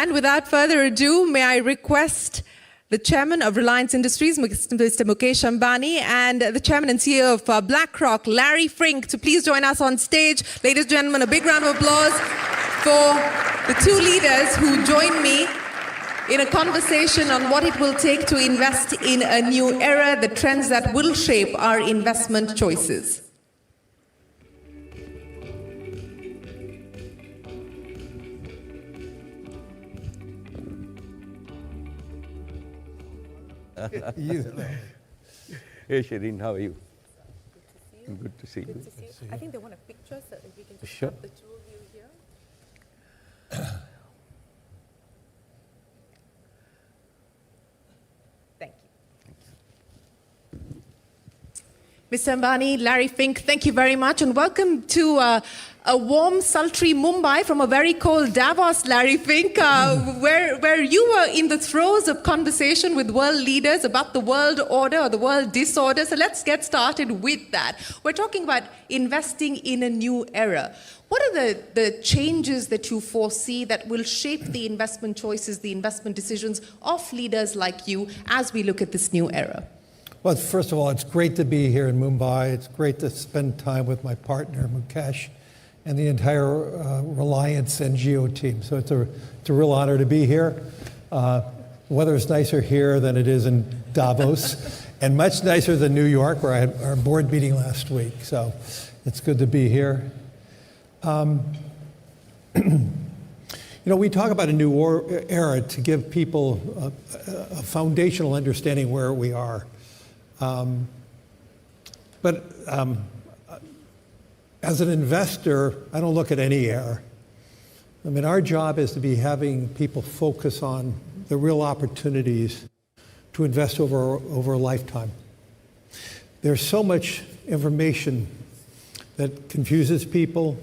And without further ado, may I request the chairman of Reliance Industries, Mr. Mukesh Ambani, and the chairman and CEO of BlackRock, Larry Fink, to please join us on stage. Ladies and gentlemen, a big round of applause for the two leaders who join me in a conversation on what it will take to invest in a new era, the trends that will shape our investment choices. Hey Shireen, how are you? Good to see you. Good to see you. I think they want a picture, so if we can just Sure. have the two of you here. Thank you. Mr. Ambani, Larry Fink, thank you very much, and welcome to a warm, sultry Mumbai from a very cold Davos, Larry Fink, where you were in the throes of conversation with world leaders about the world order or the world disorder. So let's get started with that. We're talking about investing in a new era. What are the changes that you foresee that will shape the investment choices, the investment decisions of leaders like you as we look at this new era? Well, first of all, it's great to be here in Mumbai. It's great to spend time with my partner, Mukesh, and the entire Reliance NGO team. So it's a real honor to be here. The weather is nicer here than it is in Davos, and much nicer than New York, where I had our board meeting last week. So it's good to be here. You know, we talk about a new era to give people a foundational understanding where we are. As an investor, I don't look at any era. I mean, our job is to be having people focus on the real opportunities to invest over a lifetime. There's so much information that confuses people.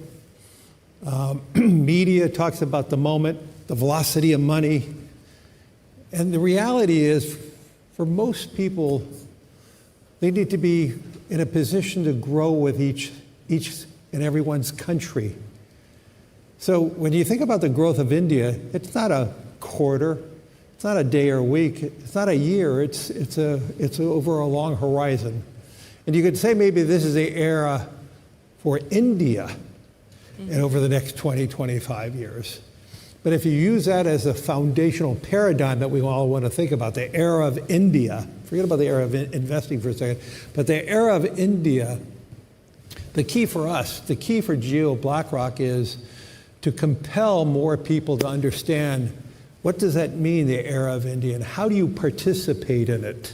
Media talks about the moment, the velocity of money. And the reality is, for most people, they need to be in a position to grow with each and everyone's country. So when you think about the growth of India, it's not a quarter, it's not a day or a week, it's not a year, it's over a long horizon. And you could say maybe this is the era for India and over the next 20, 25 years. But if you use that as a foundational paradigm that we all want to think about, the era of India, forget about the era of investing for a second, but the era of India, the key for us, the key for BlackRock is to compel more people to understand what does that mean, the era of India, and how do you participate in it?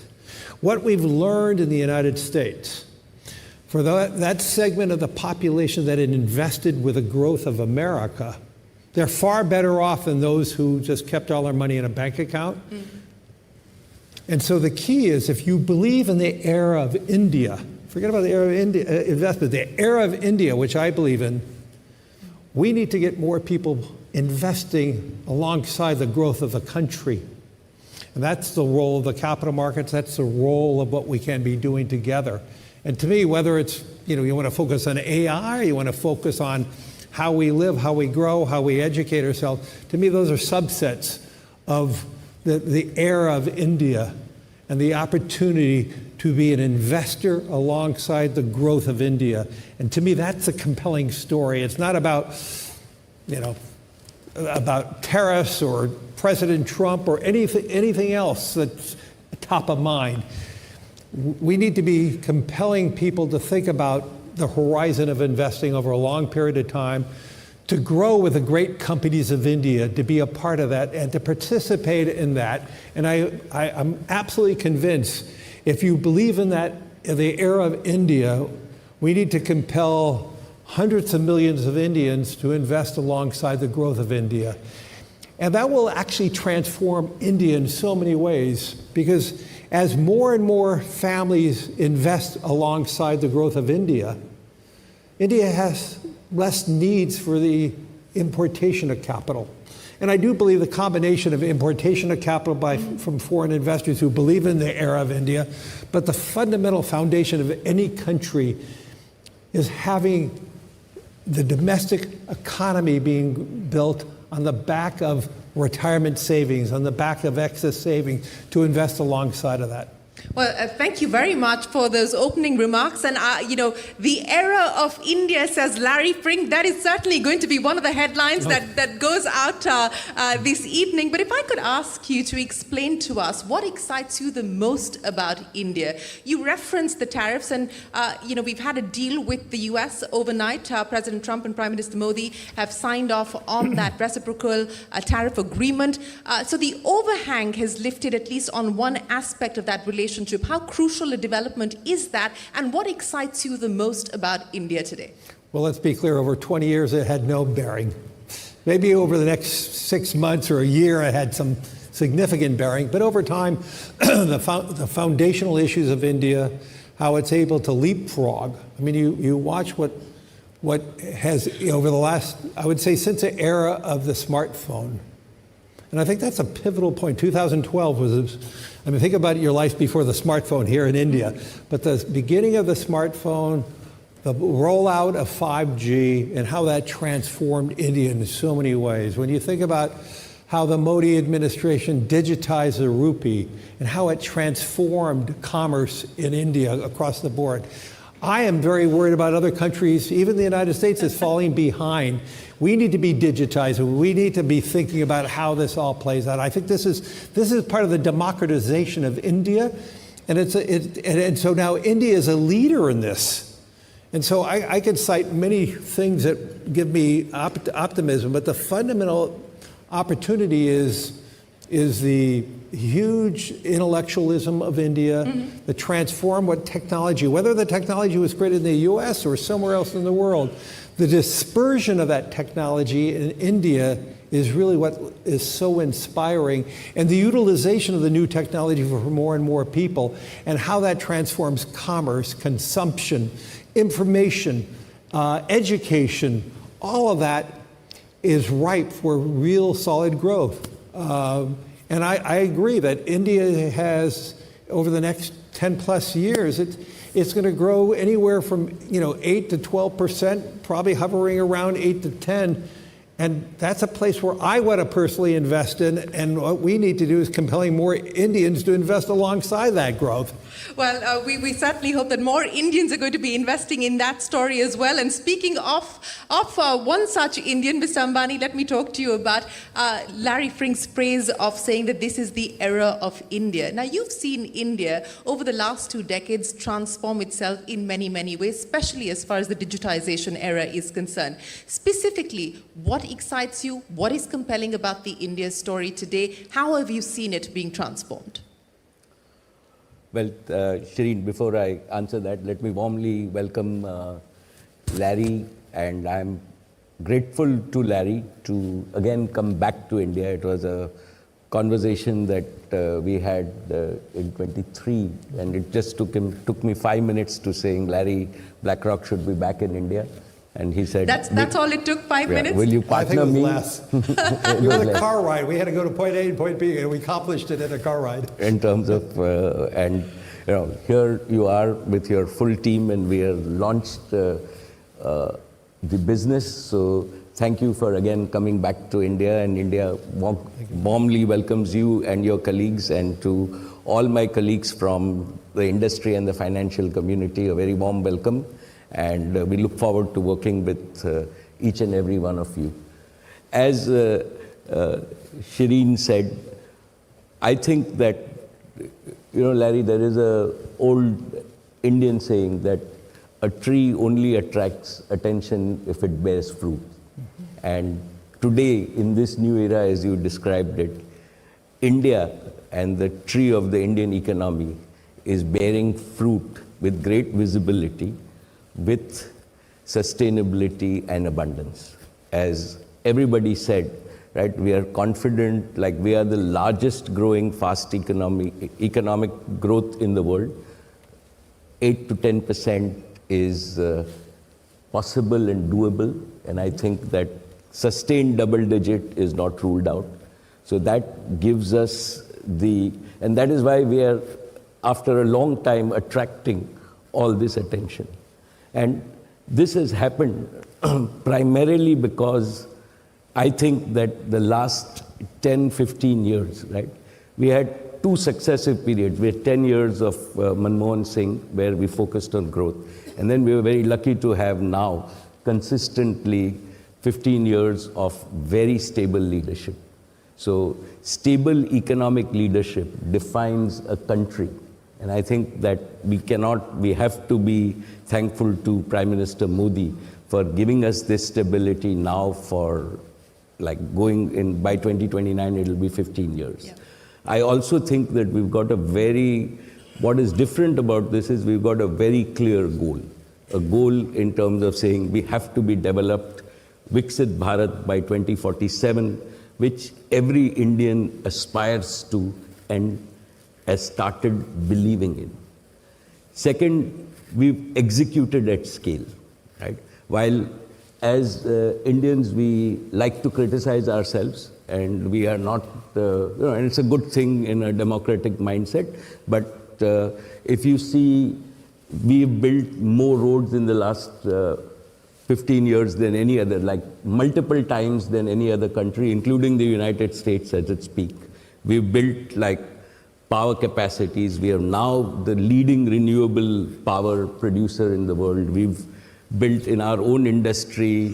What we've learned in the United States, for that segment of the population that had invested with the growth of America, they're far better off than those who just kept all their money in a bank account. Mm-hmm. And so the key is, if you believe in the era of India, forget about the era of India, investment, the era of India, which I believe in, we need to get more people investing alongside the growth of the country. And that's the role of the capital markets, that's the role of what we can be doing together. And to me, whether it's, you want to focus on AI, you want to focus on how we live, how we grow, how we educate ourselves, to me those are subsets of the era of India and the opportunity to be an investor alongside the growth of India. And to me, that's a compelling story. It's not about, about tariffs or President Trump or anything else that's top of mind. We need to be compelling people to think about the horizon of investing over a long period of time, to grow with the great companies of India, to be a part of that and to participate in that. And I'm absolutely convinced, if you believe in that, in the era of India, we need to compel hundreds of millions of Indians to invest alongside the growth of India. And that will actually transform India in so many ways, because as more and more families invest alongside the growth of India, India has less needs for the importation of capital. And I do believe the combination of importation of capital from foreign investors who believe in the era of India, but the fundamental foundation of any country is having the domestic economy being built on the back of retirement savings, on the back of excess savings, to invest alongside of that. Well, thank you very much for those opening remarks. And, the era of India, says Larry Fink, that is certainly going to be one of the headlines that goes out this evening. But if I could ask you to explain to us what excites you the most about India. You referenced the tariffs, and, we've had a deal with the US overnight. President Trump and Prime Minister Modi have signed off on that reciprocal tariff agreement. So the overhang has lifted at least on one aspect of that relationship. How crucial a development is that, and what excites you the most about India today? Well, let's be clear, over 20 years it had no bearing. Maybe over the next 6 months or a year it had some significant bearing, but over time, the foundational issues of India, how it's able to leapfrog. I mean, you watch what has, over the last, I would say, since the era of the smartphone. And I think that's a pivotal point. 2012 was, think about your life before the smartphone here in India. But the beginning of the smartphone, the rollout of 5G, and how that transformed India in so many ways. When you think about how the Modi administration digitized the rupee and how it transformed commerce in India across the board. I am very worried about other countries, even the United States is falling behind. We need to be digitized. We need to be thinking about how this all plays out. I think this is part of the democratization of India, and so now India is a leader in this. And so I could cite many things that give me optimism, but the fundamental opportunity is the huge intellectualism of India, the transform what technology, whether the technology was created in the US or somewhere else in the world, the dispersion of that technology in India is really what is so inspiring, and the utilization of the new technology for more and more people, and how that transforms commerce, consumption, information, education, all of that is ripe for real solid growth. And I agree that India has, over the next 10 plus years, it's going to grow anywhere from 8 to 12%, probably hovering around 8 to 10. And that's a place where I want to personally invest in, and what we need to do is compelling more Indians to invest alongside that growth. Well, we certainly hope that more Indians are going to be investing in that story as well. And speaking of one such Indian, Mr. Ambani, let me talk to you about Larry Fink's phrase of saying that this is the era of India. Now, you've seen India over the last 2 decades transform itself in many, many ways, especially as far as the digitization era is concerned. Specifically, what excites you? What is compelling about the India story today? How have you seen it being transformed? Well, Shireen, before I answer that, let me warmly welcome Larry, and I'm grateful to Larry to again come back to India. It was a conversation that we had in 23, and it just took me 5 minutes to saying, Larry, BlackRock should be back in India. And he said, that's all it took, 5 minutes? Will you partner me? I think it was less. It was a car ride. We had to go to point A and point B, and we accomplished it in a car ride. In terms of, here you are with your full team, and we have launched the business. So thank you for again coming back to India, and India warmly welcomes you and your colleagues, and to all my colleagues from the industry and the financial community, a very warm welcome. And we look forward to working with each and every one of you. As Shireen said, I think that, Larry, there is an old Indian saying that a tree only attracts attention if it bears fruit. And today, in this new era, as you described it, India and the tree of the Indian economy is bearing fruit with great visibility, with sustainability and abundance. As everybody said, right, we are confident, like we are the largest growing fast economic growth in the world. 8 to 10% is possible and doable, and I think that sustained double digit is not ruled out. So that gives us and that is why we are, after a long time, attracting all this attention. And this has happened primarily because I think that the last 10, 15 years, right, we had two successive periods. We had 10 years of Manmohan Singh, where we focused on growth. And then we were very lucky to have now consistently 15 years of very stable leadership. So stable economic leadership defines a country. And I think that we have to be thankful to Prime Minister Modi for giving us this stability now for like going in, by 2029, it'll be 15 years. Yeah. I also think that we've got what is different about this is we've got a very clear goal. A goal in terms of saying we have to be developed, Viksit Bharat by 2047, which every Indian aspires to and has started believing in. Second, we've executed at scale, right? While as Indians, we like to criticize ourselves, and we are not, and it's a good thing in a democratic mindset, but if you see, we've built more roads in the last 15 years than any other, like multiple times than any other country, including the United States at its peak. We've built like power capacities. We are now the leading renewable power producer in the world. We've built in our own industry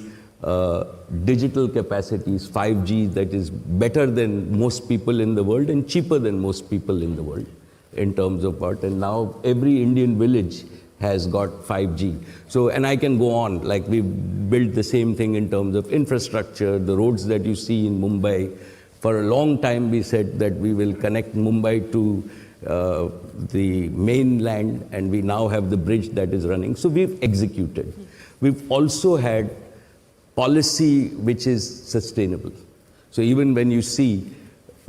digital capacities, 5G, that is better than most people in the world and cheaper than most people in the world in terms of what. And now every Indian village has got 5G. So, and I can go on, like we built the same thing in terms of infrastructure, the roads that you see in Mumbai. For a long time we said that we will connect Mumbai to the mainland, and we now have the bridge that is running. So we've executed. We've also had policy which is sustainable. So even when you see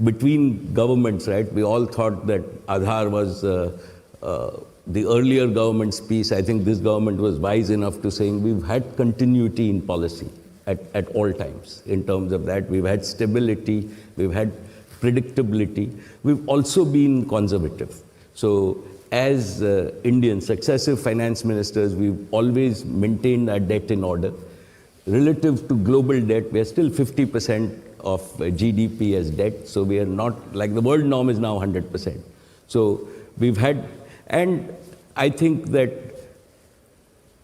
between governments, right, we all thought that Aadhaar was the earlier government's piece. I think this government was wise enough to saying we've had continuity in policy at all times. In terms of that, we've had stability, we've had predictability. We've also been conservative. So as Indian successive finance ministers, we've always maintained our debt in order. Relative to global debt, we are still 50% of GDP as debt. So we are not, like the world norm is now 100%. So we've had, and I think that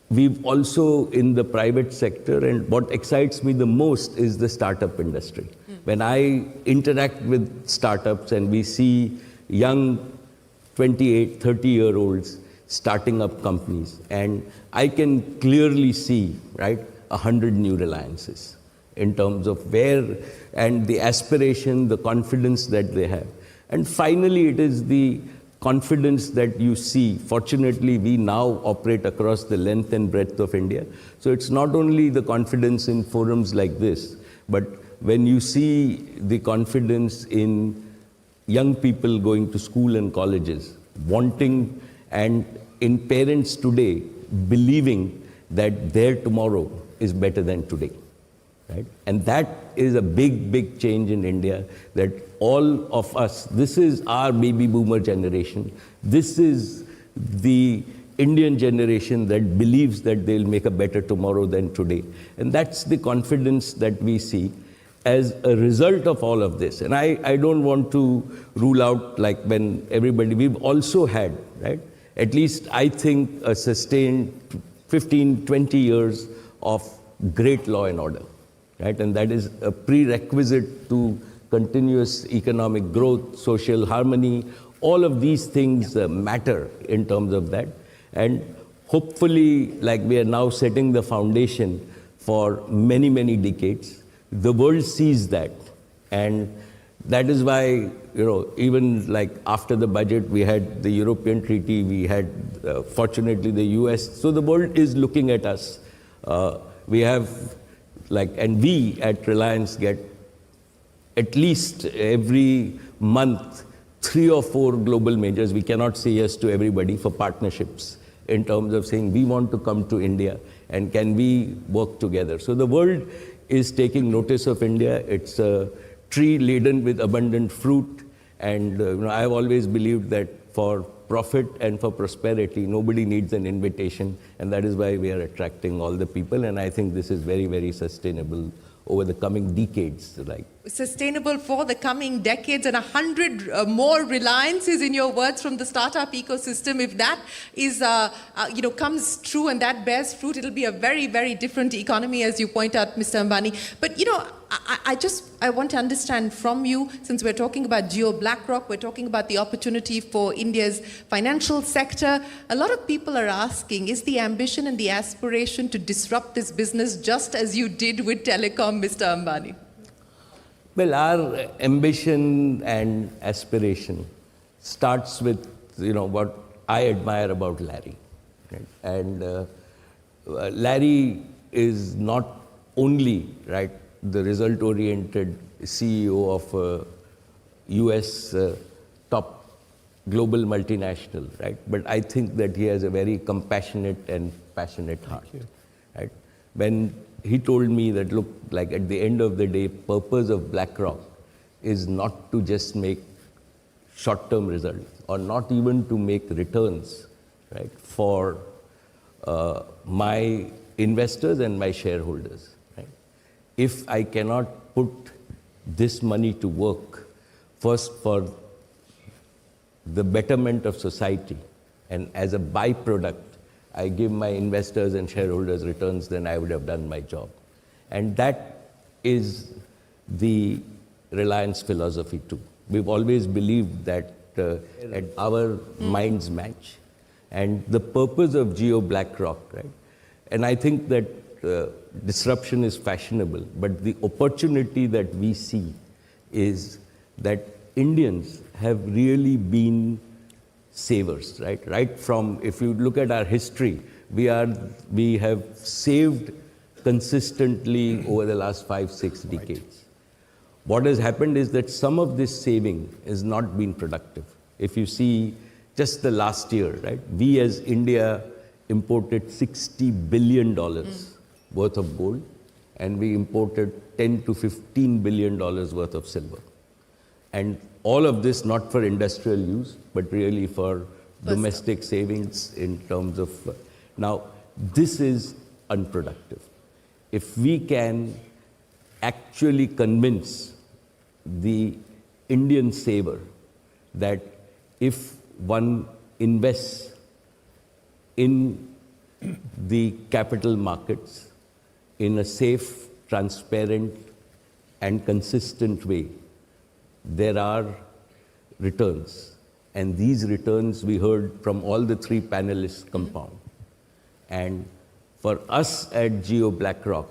we've also in the private sector, and what excites me the most is the startup industry. When I interact with startups and we see young 28, 30-year-olds starting up companies, and I can clearly see, right, 100 new Reliances in terms of where, and the aspiration, the confidence that they have. And finally, it is the confidence that you see. Fortunately, we now operate across the length and breadth of India. So it's not only the confidence in forums like this, but when you see the confidence in young people going to school and colleges, wanting, and in parents today believing that their tomorrow is better than today, right? And that is a big, big change in India, that all of us, this is our baby boomer generation. This is the Indian generation that believes that they'll make a better tomorrow than today. And that's the confidence that we see as a result of all of this. And I don't want to rule out, like when everybody, we've also had, right, at least I think a sustained 15, 20 years of great law and order, right? And that is a prerequisite to continuous economic growth, social harmony. All of these things matter in terms of that. And hopefully, like we are now setting the foundation for many, many decades. The world sees that. And that is why, even like after the budget, we had the European treaty, we had, fortunately, the US. So the world is looking at us. We have, and we at Reliance get at least every month 3 or 4 global majors. We cannot say yes to everybody for partnerships in terms of saying we want to come to India and can we work together. So the world is taking notice of India. It's a tree laden with abundant fruit. And I've always believed that for profit and for prosperity, nobody needs an invitation. And that is why we are attracting all the people. And I think this is very, very sustainable over the coming decades. Like, sustainable for the coming decades, and 100 more Reliances, in your words, from the startup ecosystem. If that is, comes true and that bears fruit, it'll be a very, very different economy, as you point out, Mr. Ambani. But, I want to understand from you, since we're talking about BlackRock, we're talking about the opportunity for India's financial sector. A lot of people are asking, is the ambition and the aspiration to disrupt this business just as you did with telecom, Mr. Ambani? well, our ambition and aspiration starts with, what I admire about Larry. Right? And Larry is not only, right, the result-oriented CEO of a US top global multinational, right? But I think that he has a very compassionate and passionate heart. Right? When he told me that, look, like at the end of the day, purpose of BlackRock is not to just make short-term results or not even to make returns, right, for my investors and my shareholders. Right? If I cannot put this money to work, first for the betterment of society, and as a byproduct, I give my investors and shareholders returns, then I would have done my job. And that is the Reliance philosophy too. We've always believed that at our minds match. And the purpose of BlackRock, right? And I think that disruption is fashionable, but the opportunity that we see is that Indians have really been savers, right? Right from, if you look at our history, we have saved consistently over the last 5-6 decades. What has happened is that some of this saving has not been productive. If you see just the last year, right, we as India imported $60 billion worth of gold, and we imported $10 to $15 billion worth of silver. And all of this not for industrial use, but really for domestic savings in terms of... Now, this is unproductive. If we can actually convince the Indian saver that if one invests in the capital markets in a safe, transparent, and consistent way, there are returns. And these returns, we heard from all the three panelists, compound. And for us at BlackRock,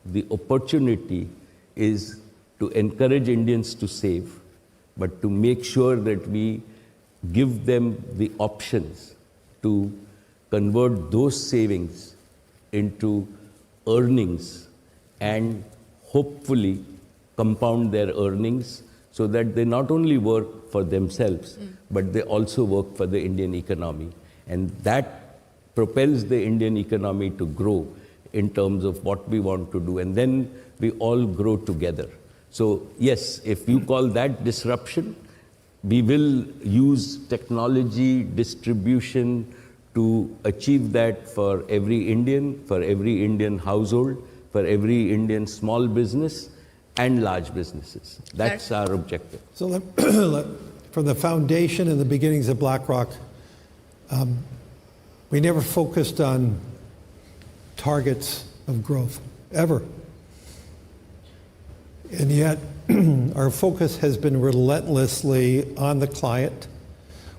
the opportunity is to encourage Indians to save, but to make sure that we give them the options to convert those savings into earnings and hopefully compound their earnings so that they not only work for themselves, but they also work for the Indian economy. And that propels the Indian economy to grow in terms of what we want to do. And then we all grow together. So yes, if you call that disruption, we will use technology, distribution to achieve that for every Indian household, for every Indian small business and large businesses. That's our objective. So from the foundation and the beginnings of BlackRock, we never focused on targets of growth, ever. And yet, our focus has been relentlessly on the client,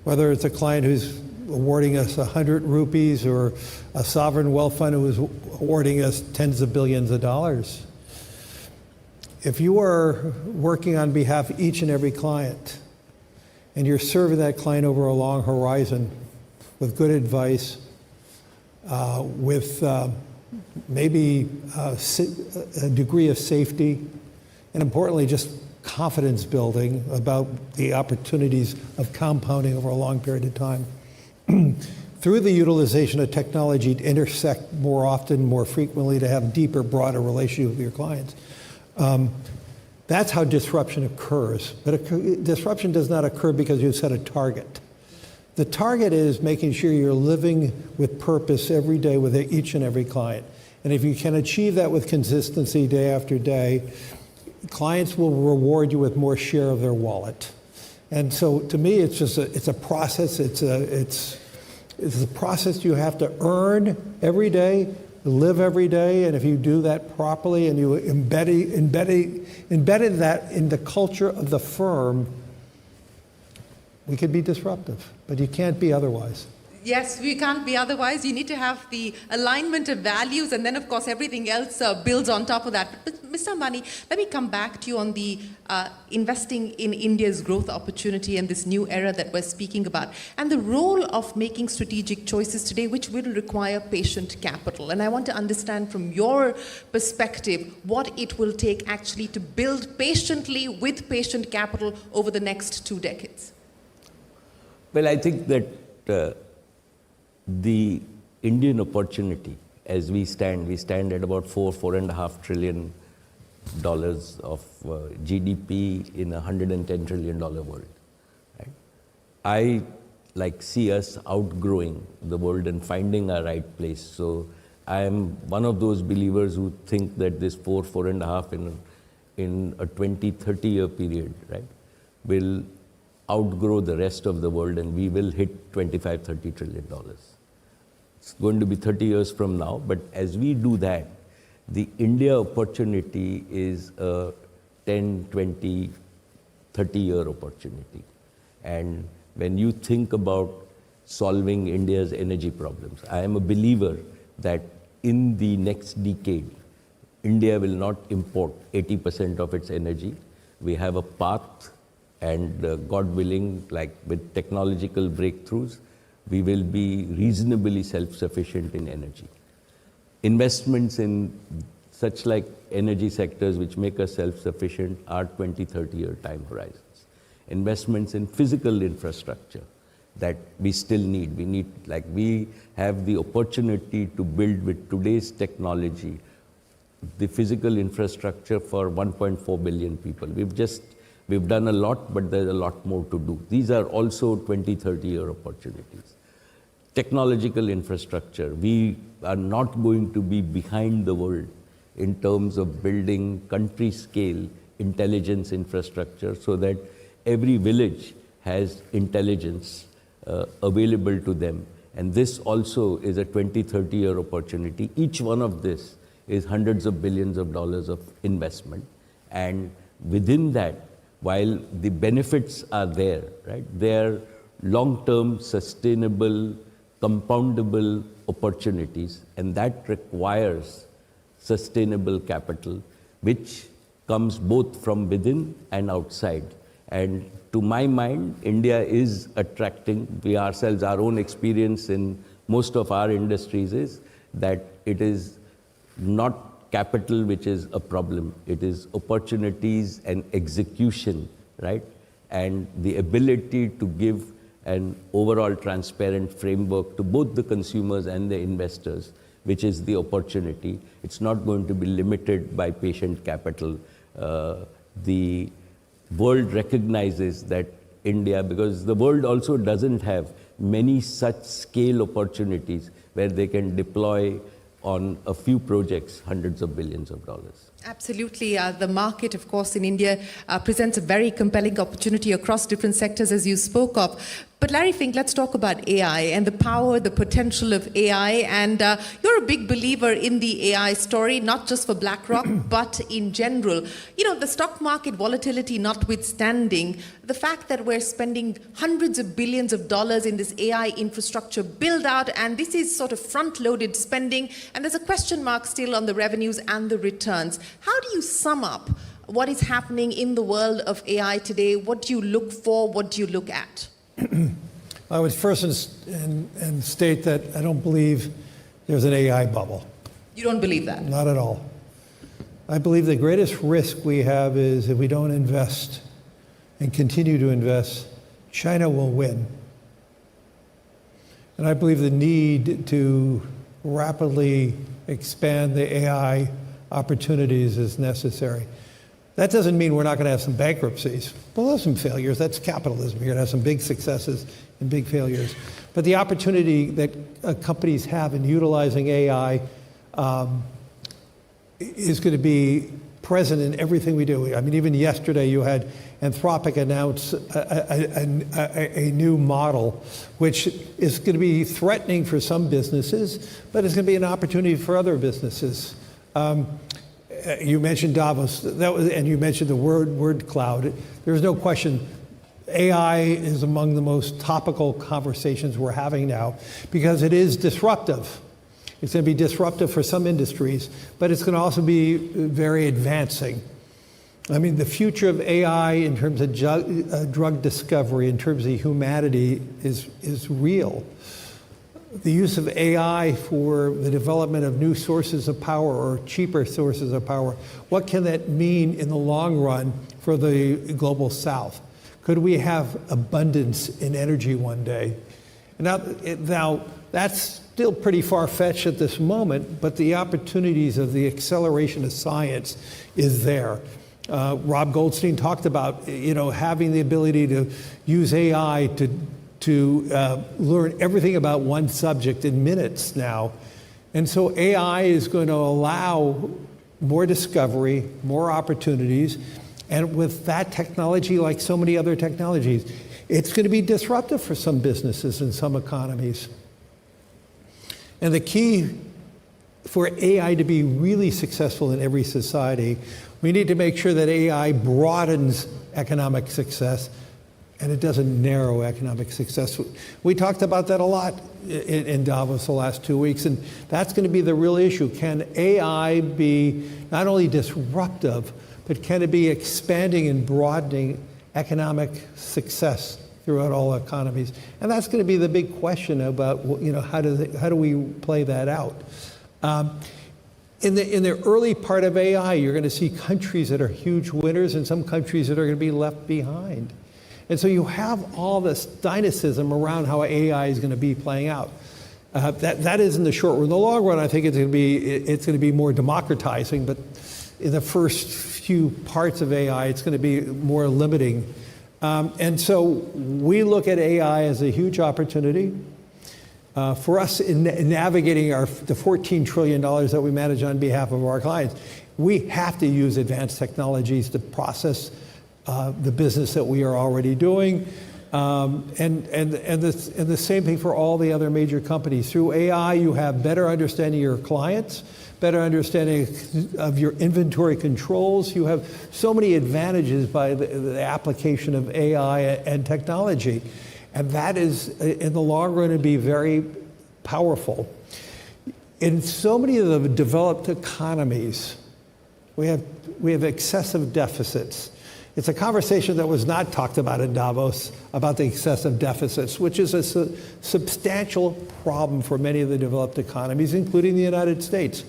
whether it's a client who's awarding us 100 rupees or a sovereign wealth fund who is awarding us tens of billions of dollars. If you are working on behalf of each and every client, and you're serving that client over a long horizon with good advice, with maybe a degree of safety, and importantly, just confidence building about the opportunities of compounding over a long period of time, through the utilization of technology to intersect more often, more frequently, to have deeper, broader relationship with your clients. That's how disruption occurs. But disruption does not occur because you set a target. The target is making sure you're living with purpose every day with each and every client. And if you can achieve that with consistency day after day, clients will reward you with more share of their wallet. And so to me, it's just it's a process. It's a process you have to earn every day, live every day. And if you do that properly and you embedded that in the culture of the firm, we could be disruptive, but you can't be otherwise. Yes, we can't be otherwise. You need to have the alignment of values, and then, of course, everything else builds on top of that. But Mr. Ambani, let me come back to you on the investing in India's growth opportunity and this new era that we're speaking about, and the role of making strategic choices today, which will require patient capital. And I want to understand from your perspective what it will take actually to build patiently with patient capital over the next 2 decades. Well, I think that the Indian opportunity, as we stand at about $4.5 trillion of GDP in a $110 trillion world. Right? I see us outgrowing the world and finding our right place. So I am one of those believers who think that this 4.5 in a 20-30 year period, right, will outgrow the rest of the world, and we will hit $25-30 trillion. It's going to be 30 years from now, but as we do that, the India opportunity is a 10, 20, 30 year opportunity. And when you think about solving India's energy problems, I am a believer that in the next decade, India will not import 80% of its energy. We have a path, and God willing, with technological breakthroughs, we will be reasonably self-sufficient in energy. Investments in such energy sectors which make us self-sufficient are 20-30 year time horizons. Investments in physical infrastructure that we still need. We have the opportunity to build with today's technology the physical infrastructure for 1.4 billion people. We've done a lot, but there's a lot more to do. These are also 20-30 year opportunities. Technological infrastructure, we are not going to be behind the world in terms of building country scale intelligence infrastructure so that every village has intelligence available to them. And this also is a 20-30 year opportunity. Each one of this is hundreds of billions of dollars of investment. And within that, while the benefits are there, right, they're long-term, sustainable, compoundable opportunities, and that requires sustainable capital, which comes both from within and outside. And to my mind, India is attracting, we ourselves, our own experience in most of our industries is that it is not capital which is a problem. It is opportunities and execution, right? And the ability to give an overall transparent framework to both the consumers and the investors, which is the opportunity. It's not going to be limited by patient capital. The world recognizes that India, because the world also doesn't have many such scale opportunities where they can deploy on a few projects hundreds of billions of dollars. Absolutely. The market, of course, in India presents a very compelling opportunity across different sectors, as you spoke of. But Larry Fink, let's talk about AI and the power, the potential of AI. And you're a big believer in the AI story, not just for BlackRock, but in general. You know, the stock market volatility notwithstanding, the fact that we're spending hundreds of billions of dollars in this AI infrastructure build out, and this is sort of front-loaded spending, and there's a question mark still on the revenues and the returns. How do you sum up what is happening in the world of AI today? What do you look for? What do you look at? I would first and state that I don't believe there's an AI bubble. You don't believe that? Not at all. I believe the greatest risk we have is if we don't invest and continue to invest, China will win. And I believe the need to rapidly expand the AI opportunities is necessary. That doesn't mean we're not going to have some bankruptcies. We'll have some failures. That's capitalism. You're going to have some big successes and big failures. But the opportunity that companies have in utilizing AI is going to be present in everything we do. I mean, even yesterday you had Anthropic announce a new model, which is going to be threatening for some businesses, but it's going to be an opportunity for other businesses. You mentioned Davos, and you mentioned the word cloud. There's no question AI is among the most topical conversations we're having now because it is disruptive. It's going to be disruptive for some industries, but it's going to also be very advancing. I mean, the future of AI in terms of drug discovery, in terms of humanity, is real. The use of AI for the development of new sources of power or cheaper sources of power, what can that mean in the long run for the global South? Could we have abundance in energy one day? Now that's still pretty far-fetched at this moment, but the opportunities of the acceleration of science is there. Rob Goldstein talked about, having the ability to use AI to learn everything about one subject in minutes now. And so AI is going to allow more discovery, more opportunities, and with that technology, like so many other technologies, it's going to be disruptive for some businesses and some economies. And the key for AI to be really successful in every society, we need to make sure that AI broadens economic success and it doesn't narrow economic success. We talked about that a lot in Davos the last 2 weeks, and that's going to be the real issue. Can AI be not only disruptive, but can it be expanding and broadening economic success throughout all economies? And that's going to be the big question about, how do we play that out? In the early part of AI, you're going to see countries that are huge winners and some countries that are going to be left behind. And so you have all this dynamism around how AI is going to be playing out. That is in the short run. In the long run, I think it's going to be more democratizing, but in the first few parts of AI, it's going to be more limiting. And so we look at AI as a huge opportunity. For us in navigating the $14 trillion that we manage on behalf of our clients, we have to use advanced technologies to process the business that we are already doing. And the same thing for all the other major companies. Through AI, you have better understanding of your clients, better understanding of your inventory controls. You have so many advantages by the application of AI and technology. And that is, in the long run, to be very powerful. In so many of the developed economies, we have excessive deficits. It's a conversation that was not talked about in Davos about the excessive deficits, which is a substantial problem for many of the developed economies, including the United States.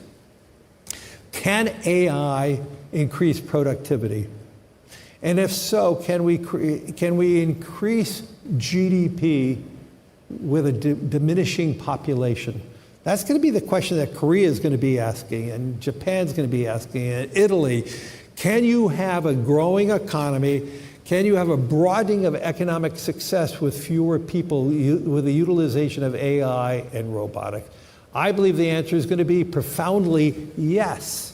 Can AI increase productivity? And if so, can we increase GDP with a diminishing population? That's going to be the question that Korea is going to be asking, and Japan's going to be asking, and Italy. Can you have a growing economy? Can you have a broadening of economic success with fewer people, with the utilization of AI and robotics? I believe the answer is going to be profoundly yes.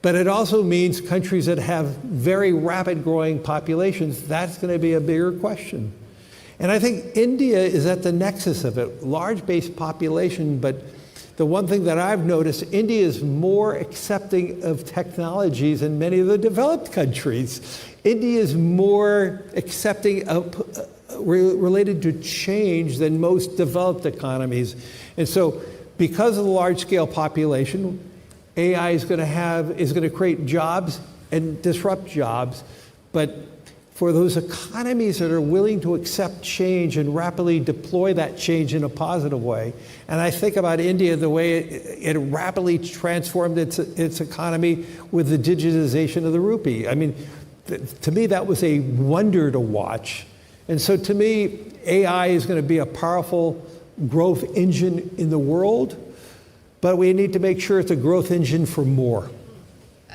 But it also means countries that have very rapid growing populations, that's going to be a bigger question. And I think India is at the nexus of it, large base population, but the one thing that I've noticed, India is more accepting of technologies than many of the developed countries. India is more accepting of related to change than most developed economies. And so because of the large scale population, AI is going to create jobs and disrupt jobs, but for those economies that are willing to accept change and rapidly deploy that change in a positive way, and I think about India, the way it rapidly transformed its economy with the digitization of the rupee. I mean, to me, that was a wonder to watch. And so to me, AI is going to be a powerful growth engine in the world, but we need to make sure it's a growth engine for more.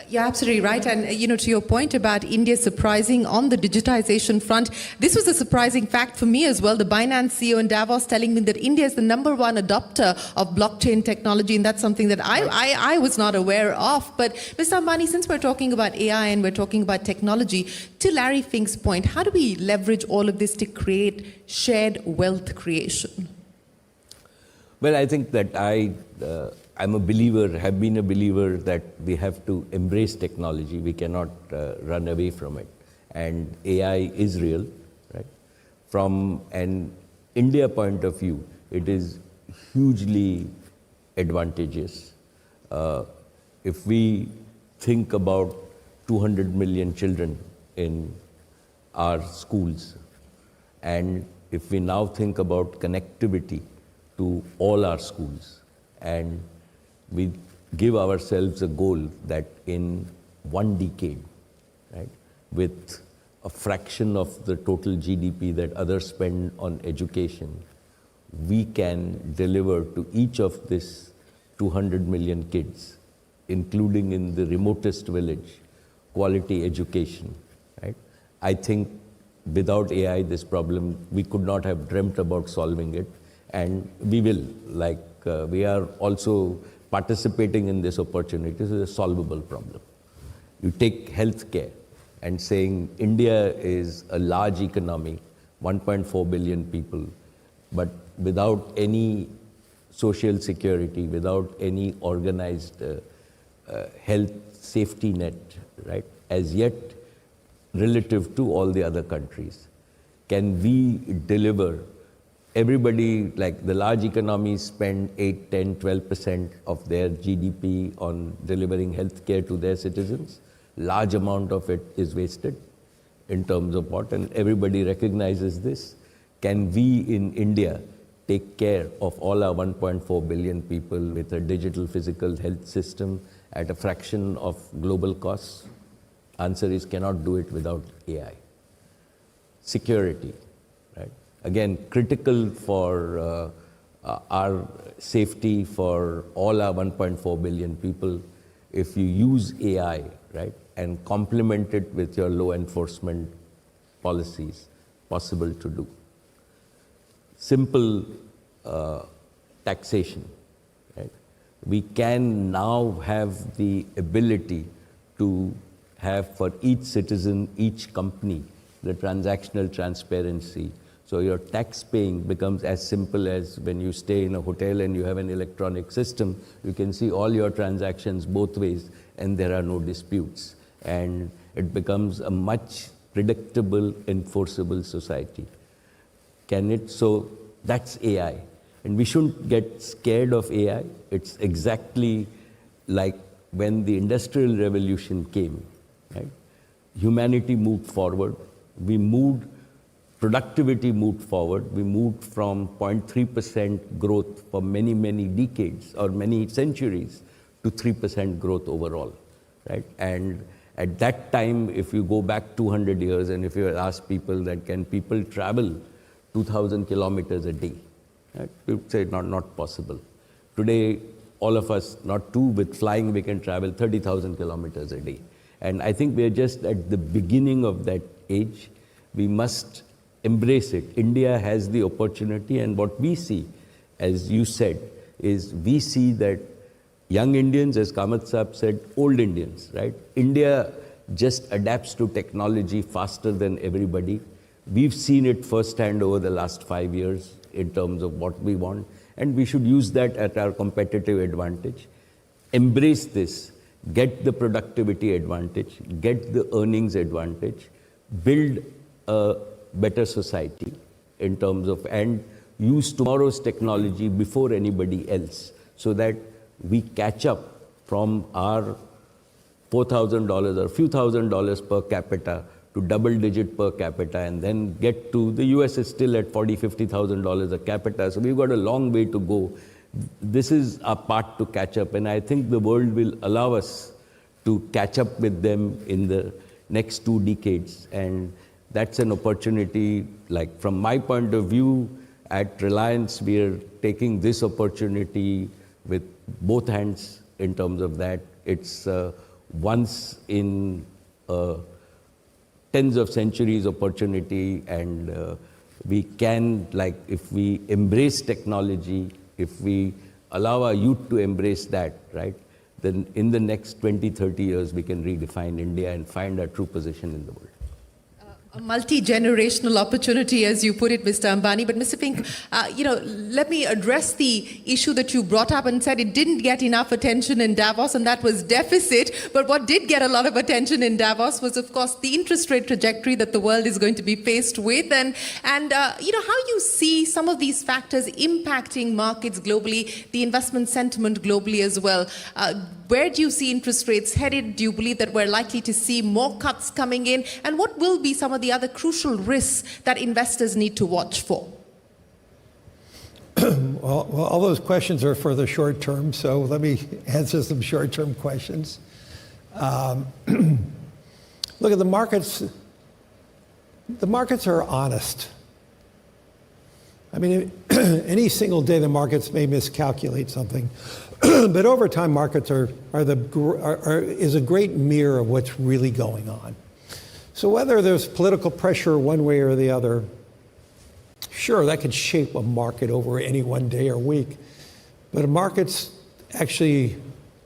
You're absolutely right. And, to your point about India surprising on the digitization front, this was a surprising fact for me as well. The Binance CEO in Davos telling me that India is the #1 adopter of blockchain technology, and that's something that I was not aware of. But, Mr. Ambani, since we're talking about AI and we're talking about technology, to Larry Fink's point, how do we leverage all of this to create shared wealth creation? Well, I think that I'm a believer, have been a believer that we have to embrace technology. We cannot run away from it. And AI is real, right? From an India point of view, it is hugely advantageous. If we think about 200 million children in our schools, and if we now think about connectivity to all our schools, and we give ourselves a goal that in 1 decade, right, with a fraction of the total GDP that others spend on education, we can deliver to each of these 200 million kids, including in the remotest village, quality education, right? I think without AI, this problem, we could not have dreamt about solving it, and we will. We are also participating in this opportunity. This is a solvable problem. You take healthcare and saying India is a large economy, 1.4 billion people, but without any social security, without any organized health safety net, right, as yet relative to all the other countries. Can we deliver? Everybody, like the large economies, spend 8, 10, 12% of their GDP on delivering healthcare to their citizens. Large amount of it is wasted in terms of what, and everybody recognizes this. Can we in India take care of all our 1.4 billion people with a digital physical health system at a fraction of global costs? Answer is cannot do it without AI. Security, right? Again, critical for our safety for all our 1.4 billion people. If you use AI, right, and complement it with your law enforcement policies, possible to do. Simple taxation, right? We can now have the ability to have for each citizen, each company, the transactional transparency. So your tax paying becomes as simple as when you stay in a hotel and you have an electronic system, you can see all your transactions both ways and there are no disputes. And it becomes a much predictable, enforceable society. Can it? So that's AI. And we shouldn't get scared of AI. It's exactly like when the Industrial Revolution came, right? Humanity moved forward. Productivity moved forward. We moved from 0.3% growth for many, many decades or many centuries to 3% growth overall, right? And at that time, if you go back 200 years and if you ask people that can people travel 2,000 kilometers a day, right? We would say not possible. Today, all of us, not two, with flying, we can travel 30,000 kilometers a day. And I think we're just at the beginning of that age. We must embrace it. India has the opportunity, and what we see, as you said, is we see that young Indians, as Kamath Saab said, old Indians, right? India just adapts to technology faster than everybody. We've seen it firsthand over the last 5 years in terms of what we want, and we should use that at our competitive advantage. Embrace this, get the productivity advantage, get the earnings advantage, build a better society in terms of, and use tomorrow's technology before anybody else so that we catch up from our $4,000 or few $1,000s per capita to double-digit per capita, and then get to, the US is still at $40,000, $50,000 a capita, so we've got a long way to go. This is our part to catch up, and I think the world will allow us to catch up with them in the next 2 decades, and that's an opportunity. Like from my point of view, at Reliance, we are taking this opportunity with both hands in terms of that. It's once in tens of centuries opportunity, and we can, like, if we embrace technology, if we allow our youth to embrace that, right, then in the next 20, 30 years, we can redefine India and find our true position in the world. A multi-generational opportunity, as you put it, Mr. Ambani. But Mr. Fink, let me address the issue that you brought up and said it didn't get enough attention in Davos, and that was deficit. But what did get a lot of attention in Davos was, of course, the interest rate trajectory that the world is going to be faced with, and how you see some of these factors impacting markets globally, the investment sentiment globally as well. Where do you see interest rates headed? Do you believe that we're likely to see more cuts coming in? And what will be some of the other crucial risks that investors need to watch for? Well, all those questions are for the short term, so let me answer some short-term questions. Look at the markets. The markets are honest. I mean, any single day the markets may miscalculate something, but over time markets is a great mirror of what's really going on. So whether there's political pressure one way or the other, sure, that could shape a market over any one day or week, but markets actually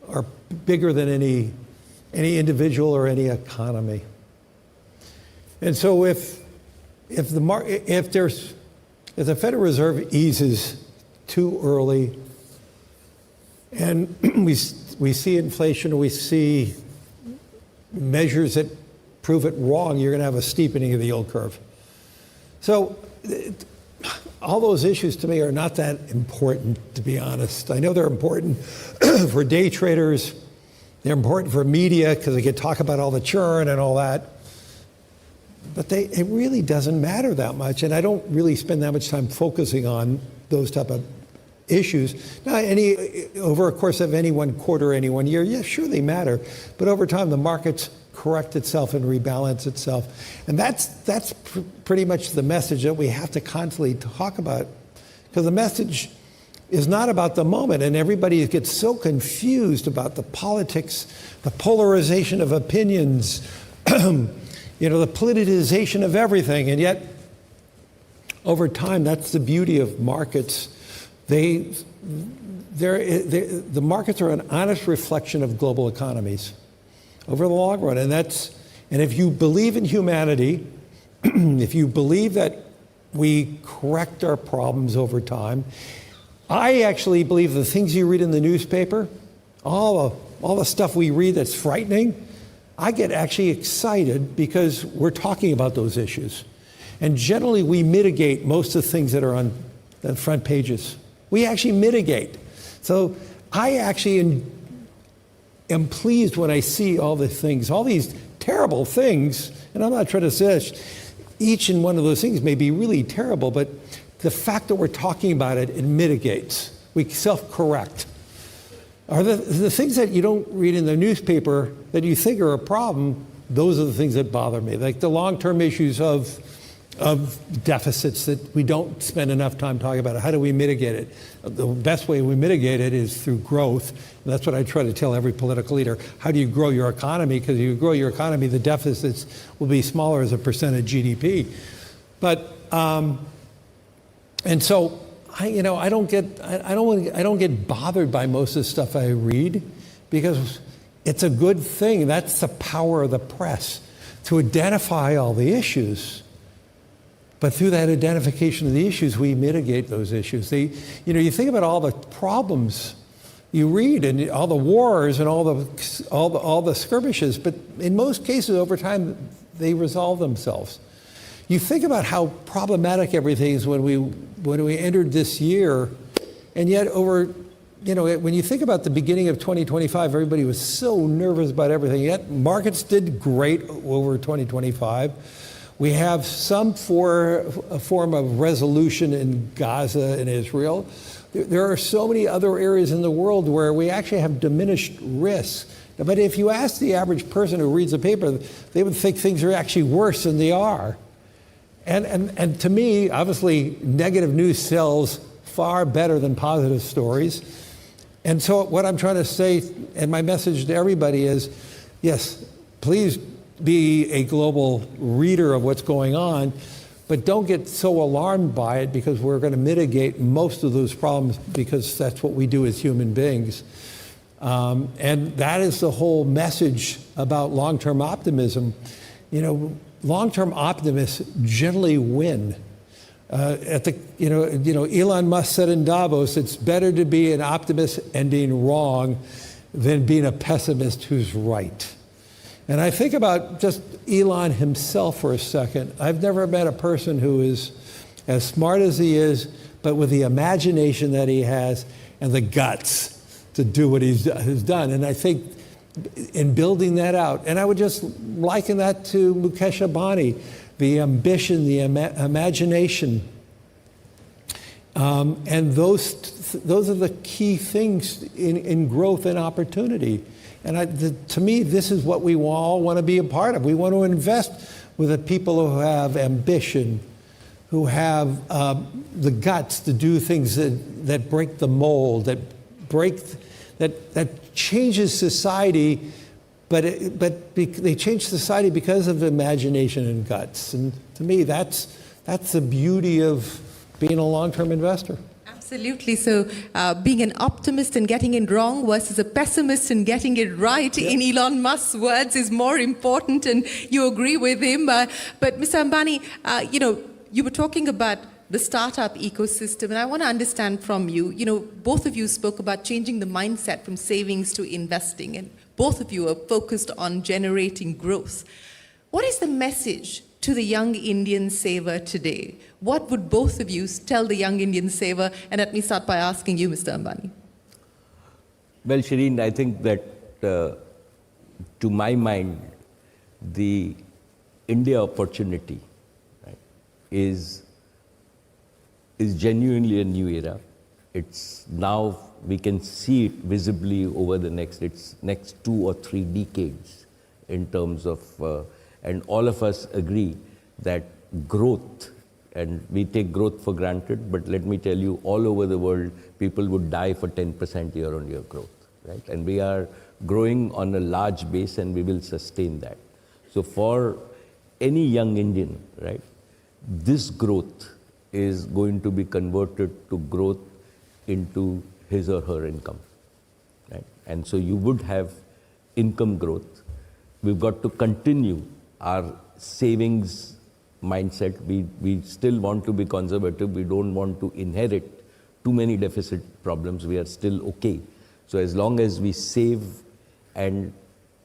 are bigger than any individual or any economy. And so if the Federal Reserve eases too early, and we see inflation, we see measures that prove it wrong, you're going to have a steepening of the yield curve. So all those issues to me are not that important, to be honest. I know they're important for day traders. They're important for media because they can talk about all the churn and all that. But it really doesn't matter that much, and I don't really spend that much time focusing on those type of issues. Now, over a course of any one quarter, any one year, yeah, sure, they matter. But over time, the markets correct itself and rebalance itself. And that's pretty much the message that we have to constantly talk about. Because the message is not about the moment, and everybody gets so confused about the politics, the polarization of opinions, the politicization of everything. And yet, over time, that's the beauty of markets. The markets are an honest reflection of global economies over the long run. And if you believe in humanity, if you believe that we correct our problems over time, I actually believe the things you read in the newspaper, all the stuff we read that's frightening, I get actually excited because we're talking about those issues. And generally, we mitigate most of the things that are on the front pages. We actually mitigate. So I actually am pleased when I see all the things, all these terrible things, and I'm not trying to say each and one of those things may be really terrible, but the fact that we're talking about it, it mitigates. We self-correct. Are the things that you don't read in the newspaper that you think are a problem, those are the things that bother me. Like the long-term issues of deficits that we don't spend enough time talking about. How do we mitigate it? The best way we mitigate it is through growth. And that's what I try to tell every political leader. How do you grow your economy? Because if you grow your economy, the deficits will be smaller as a percent of GDP. But and so I don't get bothered by most of the stuff I read because it's a good thing. That's the power of the press to identify all the issues. But through that identification of the issues, we mitigate those issues. You think about all the problems you read and all the wars and all the skirmishes, but in most cases over time they resolve themselves. You think about how problematic everything is when we entered this year, and yet when you think about the beginning of 2025, everybody was so nervous about everything. Yet markets did great over 2025. We have some form of resolution in Gaza and Israel. There are so many other areas in the world where we actually have diminished risk. But if you ask the average person who reads a paper, they would think things are actually worse than they are. And to me, obviously, negative news sells far better than positive stories. And so what I'm trying to say, and my message to everybody is, yes, please be a global reader of what's going on, but don't get so alarmed by it, because we're going to mitigate most of those problems, because that's what we do as human beings. And that is the whole message about long-term optimism. You know, long-term optimists generally win. Elon Musk said in Davos, it's better to be an optimist and being wrong than being a pessimist who's right. And I think about just Elon himself for a second. I've never met a person who is as smart as he is, but with the imagination that he has and the guts to do what he's done. And I think in building that out, and I would just liken that to Mukesh Ambani, the ambition, the imagination. And those are the key things in growth and opportunity. And to me, this is what we all want to be a part of. We want to invest with the people who have ambition, who have the guts to do things that break the mold, that changes society, but they change society because of imagination and guts. And to me, that's the beauty of being a long-term investor. Absolutely. So being an optimist and getting it wrong versus a pessimist and getting it right, Yep. in Elon Musk's words, is more important, and you agree with him. But Mr. Ambani, you were talking about the startup ecosystem, and I want to understand from you, both of you spoke about changing the mindset from savings to investing, and both of you are focused on generating growth. What is the message to the young Indian saver today? What would both of you tell the young Indian saver? And let me start by asking you, Mr. Ambani. Well, Shireen, I think that to my mind, the India opportunity, right, is genuinely a new era. It's now, we can see it visibly over the next 2 or 3 decades in terms of, and all of us agree that growth, and we take growth for granted, but let me tell you, all over the world, people would die for 10% year-on-year growth, right? And we are growing on a large base, and we will sustain that. So for any young Indian, right, this growth is going to be converted to growth into his or her income, right? And so you would have income growth. We've got to continue our savings mindset. We still want to be conservative. We don't want to inherit too many deficit problems. We are still okay. So as long as we save, and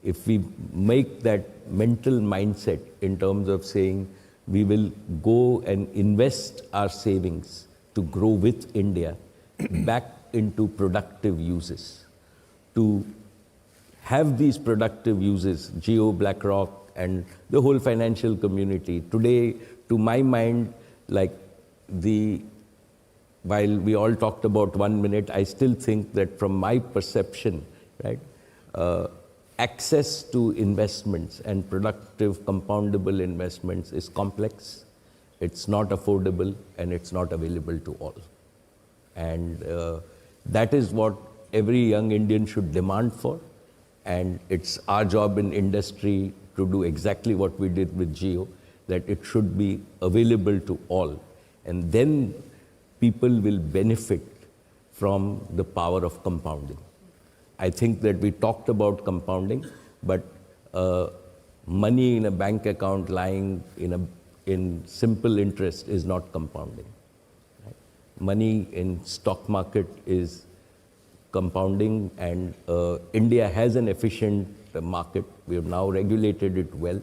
if we make that mental mindset in terms of saying we will go and invest our savings to grow with India back into productive uses, to have these productive uses, Jio, BlackRock, and the whole financial community. Today, to my mind, while we all talked about 1 minute, I still think that from my perception, right, access to investments and productive compoundable investments is complex, it's not affordable, and it's not available to all. And that is what every young Indian should demand for. And it's our job in industry to do exactly what we did with Jio, that it should be available to all. And then people will benefit from the power of compounding. I think that we talked about compounding, but money in a bank account lying in simple interest is not compounding. Right? Money in stock market is compounding, and India has an efficient market. We have now regulated it well,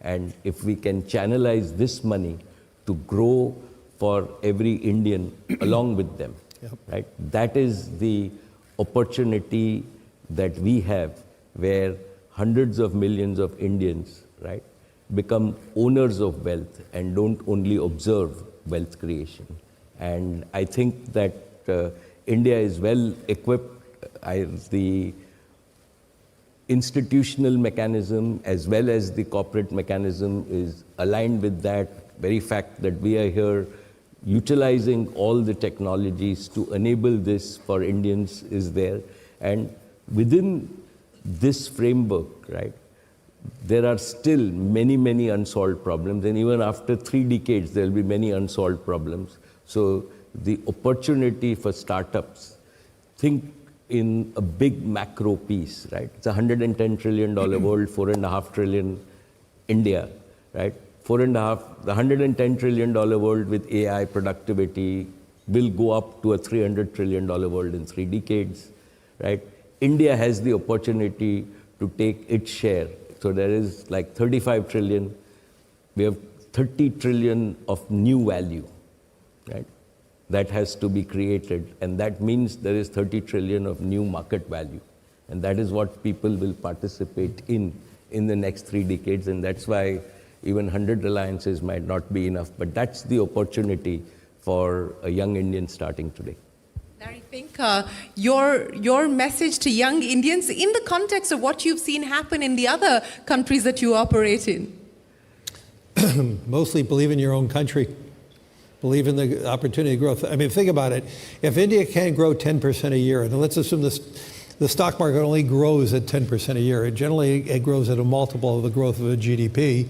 and if we can channelize this money to grow for every Indian along with them, yep, right? That is the opportunity that we have, where hundreds of millions of Indians, right, become owners of wealth and don't only observe wealth creation. And I think that India is well equipped. The institutional mechanism as well as the corporate mechanism is aligned with that very fact that we are here utilizing all the technologies to enable this for Indians is there. And within this framework, right, there are still many, many unsolved problems. And even after 3 decades, there will be many unsolved problems. So the opportunity for startups, think in a big macro piece, right? It's a $110 trillion world, 4.5 trillion India, right? The $110 trillion world with AI productivity will go up to a $300 trillion world in 3 decades, right? India has the opportunity to take its share. So there is like 35 trillion. We have 30 trillion of new value, right? That has to be created. And that means there is 30 trillion of new market value. And that is what people will participate in the next 3 decades. And that's why even 100 Reliances might not be enough. But that's the opportunity for a young Indian starting today. Larry Fink, your message to young Indians in the context of what you've seen happen in the other countries that you operate in? Mostly believe in your own country. Believe in the opportunity growth. I mean, think about it. If India can grow 10% a year, and let's assume the stock market only grows at 10% a year, it grows at a multiple of the growth of a GDP.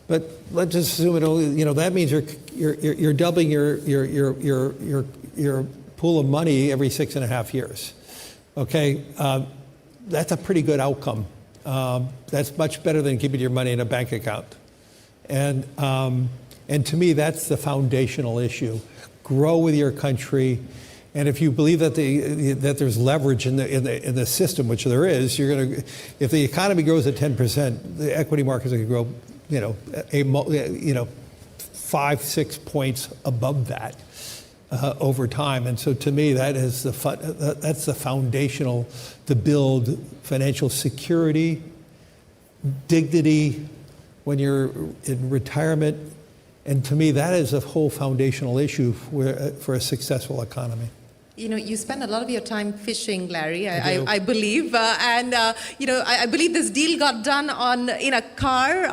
But let's just assume it only, that means you're doubling your pool of money every 6.5 years. Okay, that's a pretty good outcome. That's much better than keeping your money in a bank account. And to me, that's the foundational issue. Grow with your country, and if you believe that there's leverage in the system, which there is, if the economy grows at 10%, the equity markets are going to grow, 5-6 points above that over time. And so, to me, that's the foundational to build financial security, dignity when you're in retirement. And to me, that is a whole foundational issue for a successful economy. You spend a lot of your time fishing, Larry, I believe. I believe this deal got done in a car,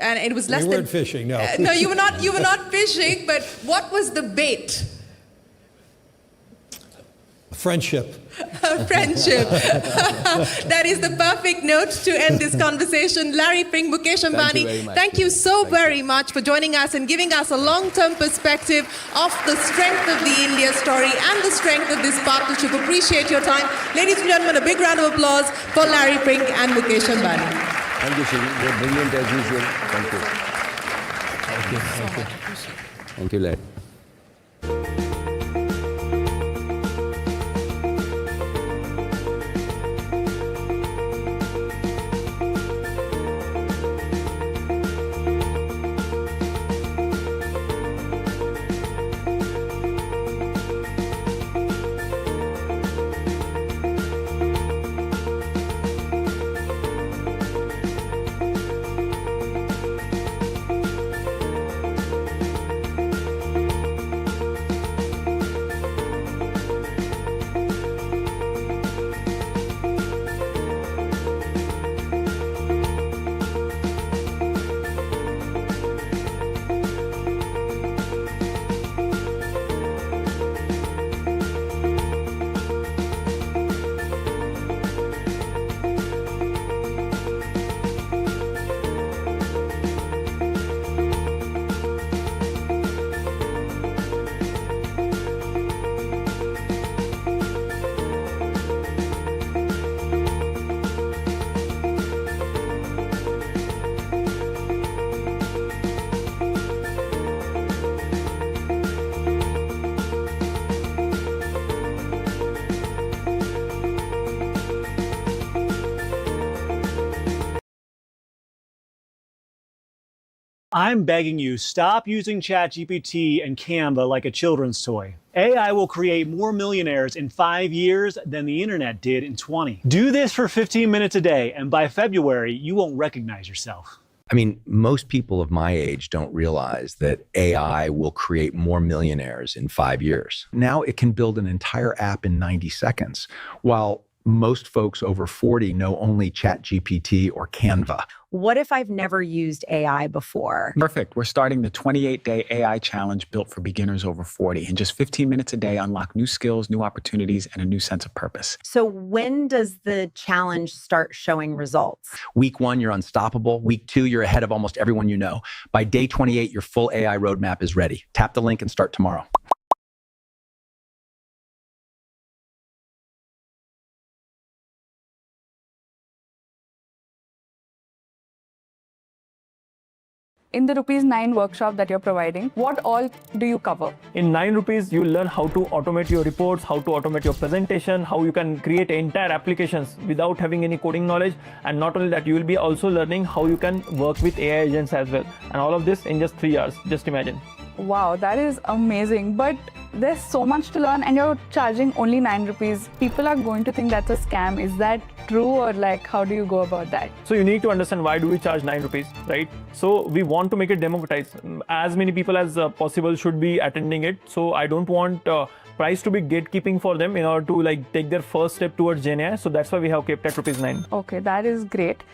and it was less than... We weren't fishing, no. No, you were not fishing, but what was the bait? Friendship. Friendship. That is the perfect note to end this conversation. Larry Fink, Mukesh Ambani, thank you so very much for joining us and giving us a long-term perspective of the strength of the India story and the strength of this partnership. Appreciate your time. Ladies and gentlemen, a big round of applause for Larry Fink and Mukesh Ambani. Thank you, Shivi. You're brilliant as usual. Thank you. Thank you. Thank you, Larry. I'm begging you, stop using ChatGPT and Canva like a children's toy. AI will create more millionaires in 5 years than the internet did in 20. Do this for 15 minutes a day, and by February, you won't recognize yourself. I mean, most people of my age don't realize that AI will create more millionaires in 5 years. Now it can build an entire app in 90 seconds, while Most folks over 40 know only ChatGPT or Canva. What if I've never used AI before? Perfect. We're starting the 28-day AI challenge built for beginners over 40. In just 15 minutes a day, unlock new skills, new opportunities, and a new sense of purpose. So when does the challenge start showing results? Week 1, you're unstoppable. Week 2, you're ahead of almost everyone you know. By day 28, your full AI roadmap is ready. Tap the link and start tomorrow. In the ₹9 workshop that you're providing, what all do you cover? In 9 rupees, you'll learn how to automate your reports, how to automate your presentation, how you can create entire applications without having any coding knowledge. And not only that, you will be also learning how you can work with AI agents as well. And all of this in just 3 hours. Just imagine. Wow, that is amazing. But there's so much to learn and you're charging only 9 rupees. People are going to think that's a scam. Is that true, or like how do you go about that? So you need to understand why do we charge 9 rupees, right? So we want to make it democratized. As many people as possible should be attending it. So I don't want price to be gatekeeping for them in order to like take their first step towards Gen AI. So that's why we have kept at ₹9. Okay, that is great.